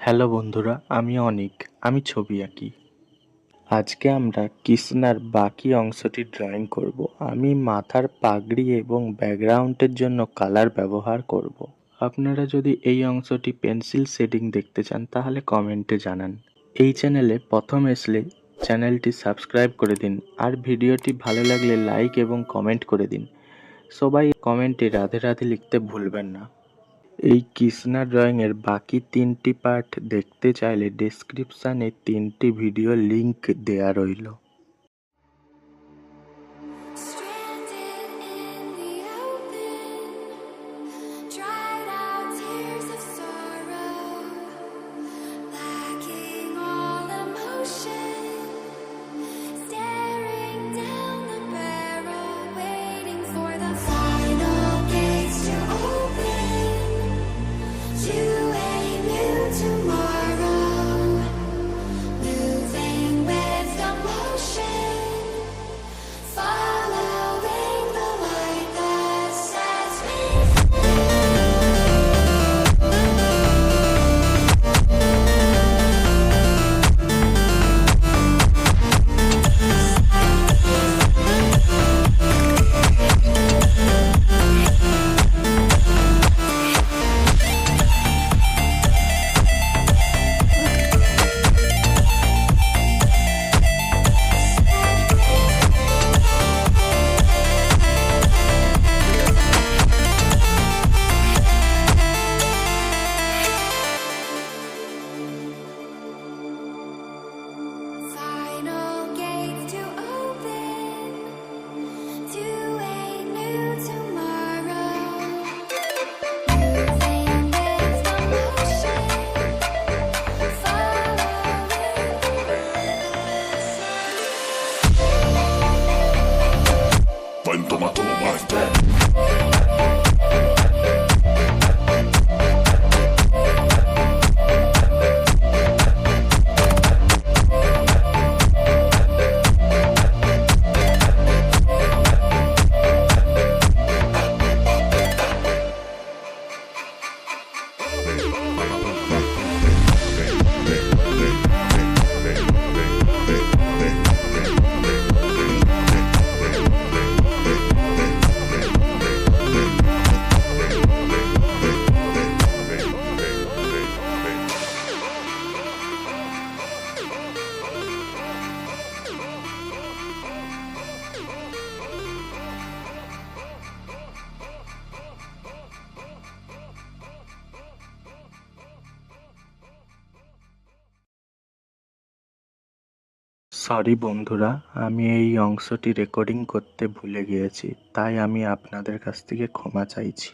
Hello বন্ধুরা, আমি অনিক। আমি ছবি আঁকি। আজকে আমরা কৃষ্ণার বাকি অংশটি ড্রয়িং করব। আমি মাথার পাগড়ি এবং ব্যাকগ্রাউন্ডের জন্য কালার ব্যবহার করব। আপনারা যদি এই অংশটি পেন্সিল শেডিং দেখতে চান তাহলে কমেন্টে জানান। এই চ্যানেলে প্রথম আসলে চ্যানেলটি সাবস্ক্রাইব করে দিন, আর ভিডিওটি ভালো লাগলে লাইক এবং কমেন্ট করে দিন। সবাই কমেন্টে রাধে রাধে লিখতে ভুলবেন না। এই কৃষ্ণা ড্রয়িংয়ের বাকি 3টি পার্ট দেখতে চাইলে ডেসক্রিপশানে 3টি ভিডিও লিংক দেয়া রইল। সরি বন্ধুরা, আমি এই অংশটি রেকর্ডিং করতে ভুলে গিয়েছি, তাই আমি আপনাদের কাছ থেকে ক্ষমা চাইছি।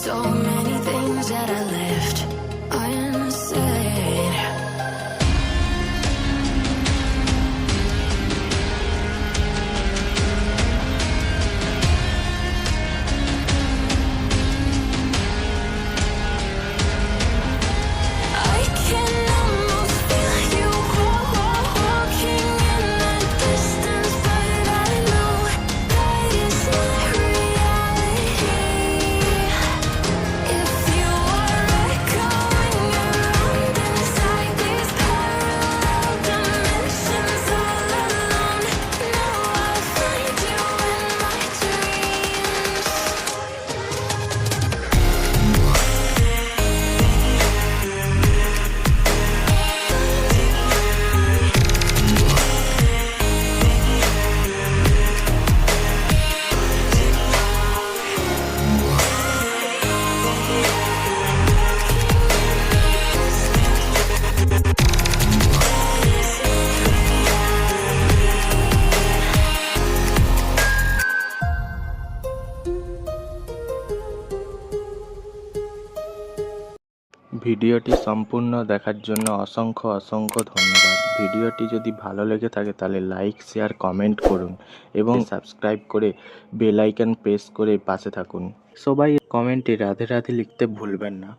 So many things that I left unsaid. I can almost feel you walking in the distance, but I know that it's not reality. If you are echoing around inside these parallel dimensions all alone, now I'll find you in my dreams. ভিডিওটি সম্পূর্ণ দেখার জন্য অসংখ্য অসংখ্য ধন্যবাদ। ভিডিওটি যদি ভালো লেগে থাকে তাহলে লাইক, শেয়ার, কমেন্ট করুন এবং সাবস্ক্রাইব করে বেল আইকন প্রেস করে পাশে থাকুন। সবাই কমেন্টে রাধে রাধে লিখতে ভুলবেন না।